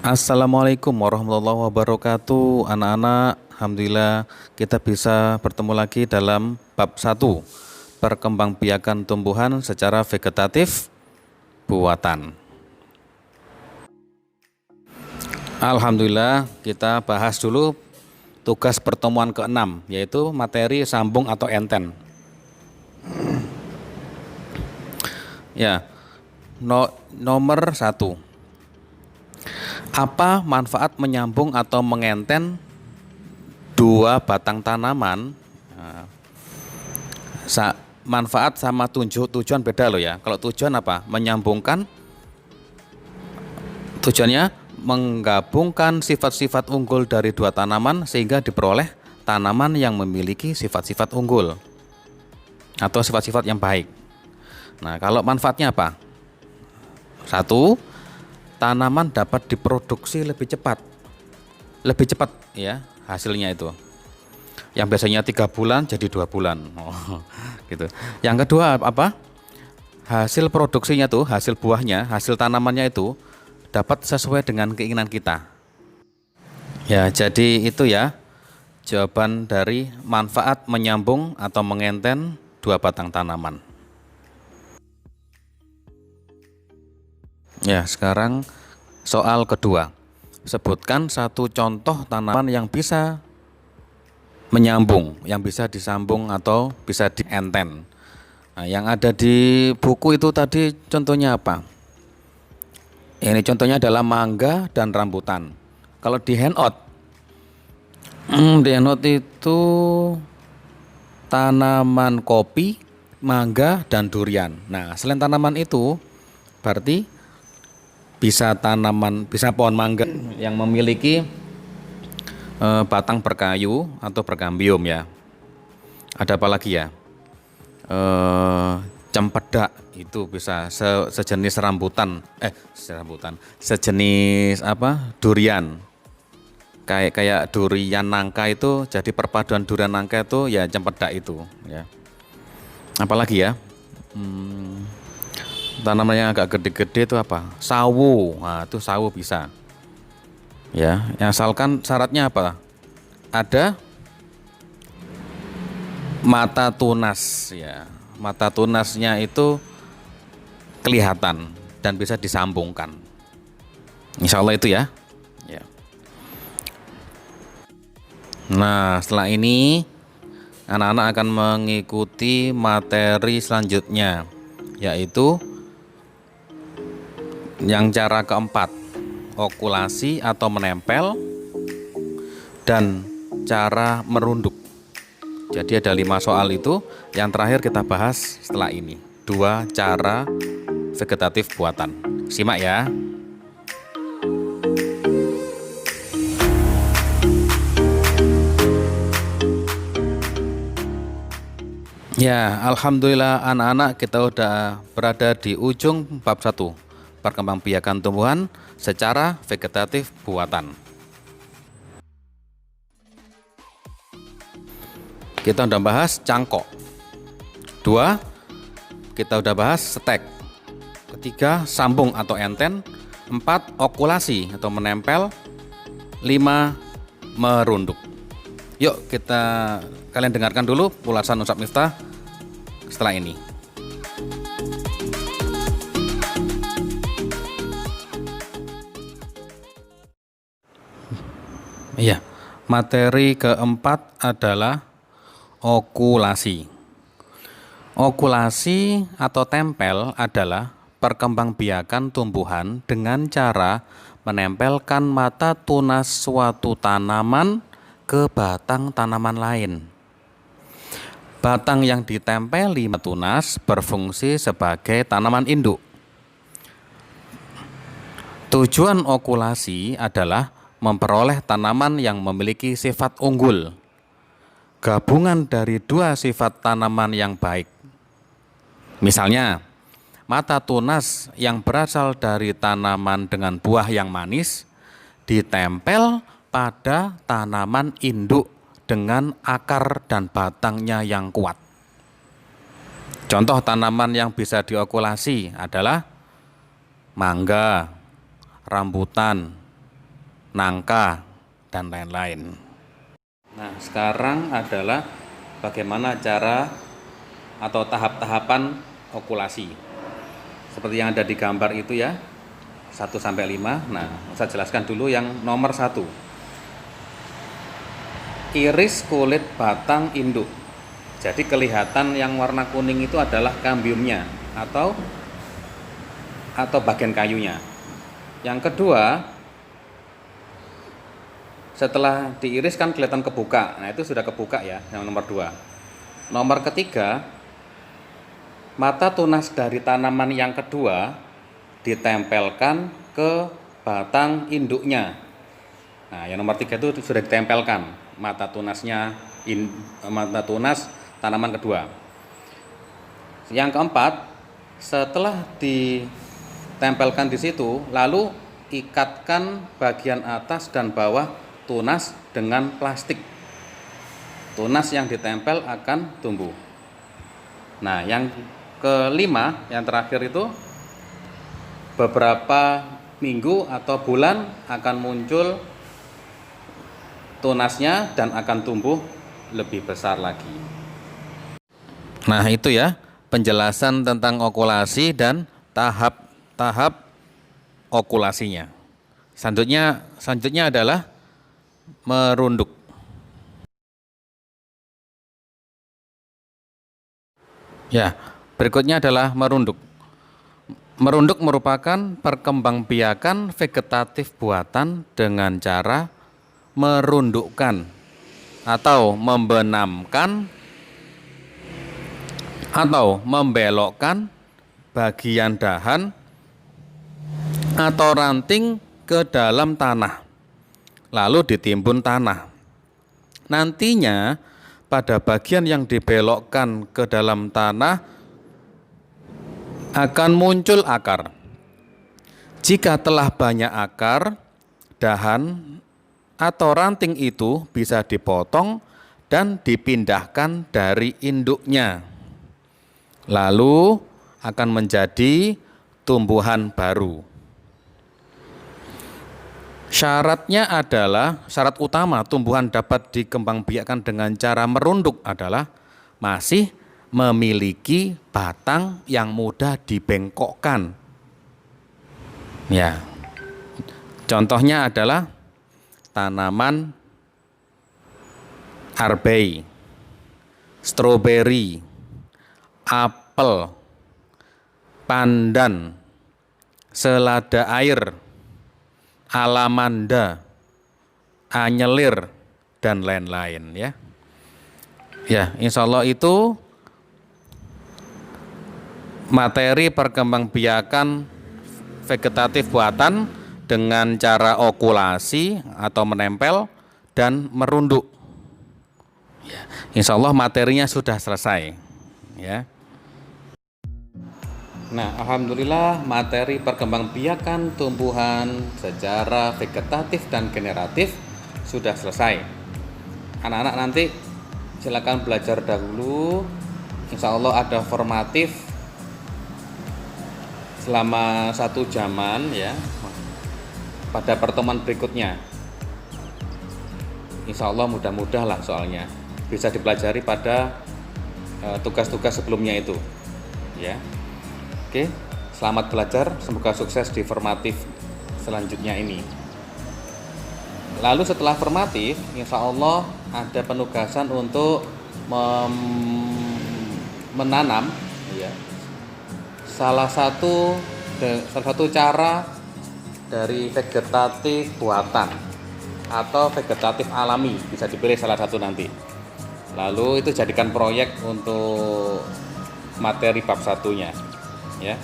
Assalamualaikum warahmatullahi wabarakatuh. Anak-anak, alhamdulillah kita bisa bertemu lagi dalam bab 1, perkembangbiakan tumbuhan secara vegetatif buatan. Alhamdulillah kita bahas dulu tugas pertemuan ke-6, yaitu materi sambung atau enten. Ya, nomor 1. Apa manfaat menyambung atau mengenten dua batang tanaman? Manfaat sama tujuan beda loh ya. Kalau tujuan apa? Menyambungkan, tujuannya menggabungkan sifat-sifat unggul dari dua tanaman sehingga diperoleh tanaman yang memiliki sifat-sifat unggul atau sifat-sifat yang baik. Nah, kalau manfaatnya apa? 1. Tanaman dapat diproduksi lebih cepat ya hasilnya itu. Yang biasanya 3 bulan jadi 2 bulan. Gitu. Yang kedua apa? Hasil produksinya tuh, hasil buahnya, hasil tanamannya itu dapat sesuai dengan keinginan kita. Ya, jadi itu ya jawaban dari manfaat menyambung atau mengenten dua batang tanaman. Ya, sekarang soal kedua. Sebutkan satu contoh tanaman yang bisa menyambung, yang bisa disambung atau bisa dienten. Nah, yang ada di buku itu tadi contohnya apa? Ini contohnya adalah mangga dan rambutan. Kalau di handout, itu tanaman kopi, mangga, dan durian. Nah, selain tanaman itu, berarti bisa pohon mangga yang memiliki batang berkayu atau berkambium ya. Ada apa lagi ya? Cempedak itu bisa sejenis sejenis apa? Durian. Kayak durian nangka itu, jadi perpaduan durian nangka itu ya cempedak itu ya. Apalagi ya? Tanaman yang agak gede-gede itu apa? Sawo. Nah, itu sawo bisa. Ya, asalkan syaratnya apa? Ada mata tunas ya. Mata tunasnya itu kelihatan dan bisa disambungkan. Insya Allah itu ya. Ya. Nah, setelah ini anak-anak akan mengikuti materi selanjutnya, yaitu yang cara keempat, okulasi atau menempel, dan cara merunduk. Jadi ada 5 soal itu. Yang terakhir kita bahas setelah ini, 2 cara vegetatif buatan. Simak ya. Ya, alhamdulillah anak-anak kita udah berada di ujung bab 1, perkembangbiakan tumbuhan secara vegetatif buatan. Kita udah bahas cangkok. 2, kita udah bahas stek. 3, sambung atau enten. 4, okulasi atau menempel. 5, merunduk. Yuk kalian dengarkan dulu ulasan Ustaz Miftah setelah ini. Iya, materi keempat adalah okulasi. Okulasi atau tempel adalah perkembangbiakan tumbuhan dengan cara menempelkan mata tunas suatu tanaman ke batang tanaman lain. Batang yang ditempeli mata tunas berfungsi sebagai tanaman induk. Tujuan okulasi adalah memperoleh tanaman yang memiliki sifat unggul, gabungan dari 2 sifat tanaman yang baik. Misalnya, mata tunas yang berasal dari tanaman dengan buah yang manis ditempel pada tanaman induk dengan akar dan batangnya yang kuat. Contoh tanaman yang bisa diokulasi adalah mangga, rambutan, nangka, dan lain-lain. Nah, sekarang adalah bagaimana cara atau tahap-tahapan okulasi. Seperti yang ada di gambar itu ya, 1 sampai 5. Nah, saya jelaskan dulu yang nomor 1. Iris kulit batang induk. Jadi kelihatan yang warna kuning itu adalah kambiumnya atau bagian kayunya. Yang kedua, setelah diiris kan kelihatan kebuka. Nah, itu sudah kebuka ya, yang nomor 2. Nomor ketiga, mata tunas dari tanaman yang kedua ditempelkan ke batang induknya. Nah, yang nomor 3 itu sudah ditempelkan mata tunasnya, mata tunas tanaman kedua. Yang keempat, setelah ditempelkan di situ, lalu ikatkan bagian atas dan bawah tunas dengan plastik. Tunas yang ditempel akan tumbuh. Nah, yang kelima, yang terakhir itu beberapa minggu atau bulan akan muncul tunasnya dan akan tumbuh lebih besar lagi. Nah, itu ya penjelasan tentang okulasi dan tahap-tahap okulasinya. Selanjutnya adalah merunduk. Ya, berikutnya adalah merunduk. Merunduk merupakan perkembangbiakan vegetatif buatan dengan cara merundukkan atau membenamkan atau membelokkan bagian dahan atau ranting ke dalam tanah, lalu ditimbun tanah. Nantinya pada bagian yang dibelokkan ke dalam tanah akan muncul akar. Jika telah banyak akar, dahan atau ranting itu bisa dipotong dan dipindahkan dari induknya. Lalu akan menjadi tumbuhan baru. Syarat utama tumbuhan dapat dikembangbiakkan dengan cara merunduk adalah masih memiliki batang yang mudah dibengkokkan. Ya. Contohnya adalah tanaman arbei, stroberi, apel, pandan, selada air, alamanda, anyelir, dan lain-lain ya. Ya, insya Allah itu materi perkembangbiakan vegetatif buatan dengan cara okulasi atau menempel dan merunduk. Ya, insya Allah materinya sudah selesai ya. Nah, alhamdulillah materi perkembangbiakan tumbuhan secara vegetatif dan generatif sudah selesai. Anak-anak nanti silakan belajar dahulu. Insya Allah ada formatif selama 1 jaman ya pada pertemuan berikutnya. Insya Allah mudah-mudah lah soalnya bisa dipelajari pada tugas-tugas sebelumnya itu ya. Oke, selamat belajar, semoga sukses di formatif selanjutnya ini. Lalu setelah formatif, insya Allah ada penugasan untuk menanam ya. Salah satu cara dari vegetatif buatan atau vegetatif alami, bisa dipilih salah satu nanti. Lalu itu jadikan proyek untuk materi bab 1-nya ya.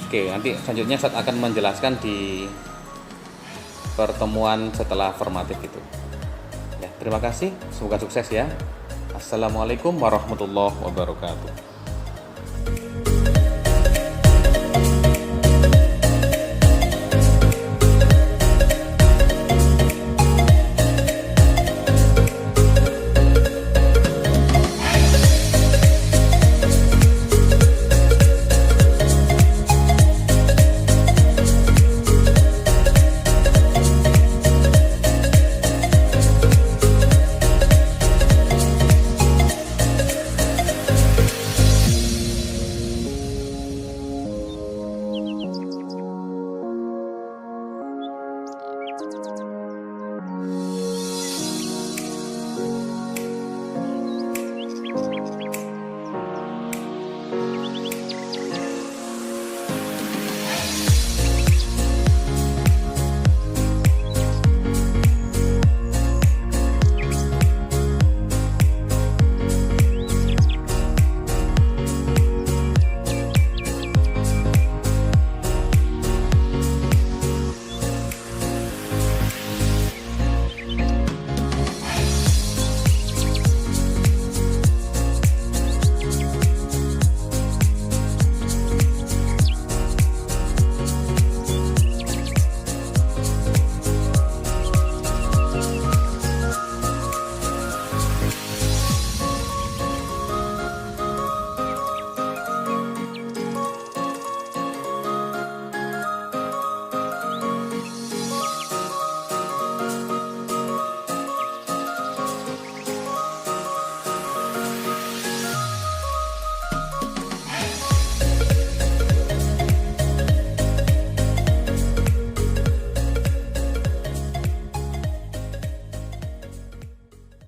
Oke, nanti selanjutnya saya akan menjelaskan di pertemuan setelah formatif itu ya. Terima kasih, semoga sukses ya. Assalamualaikum warahmatullahi wabarakatuh.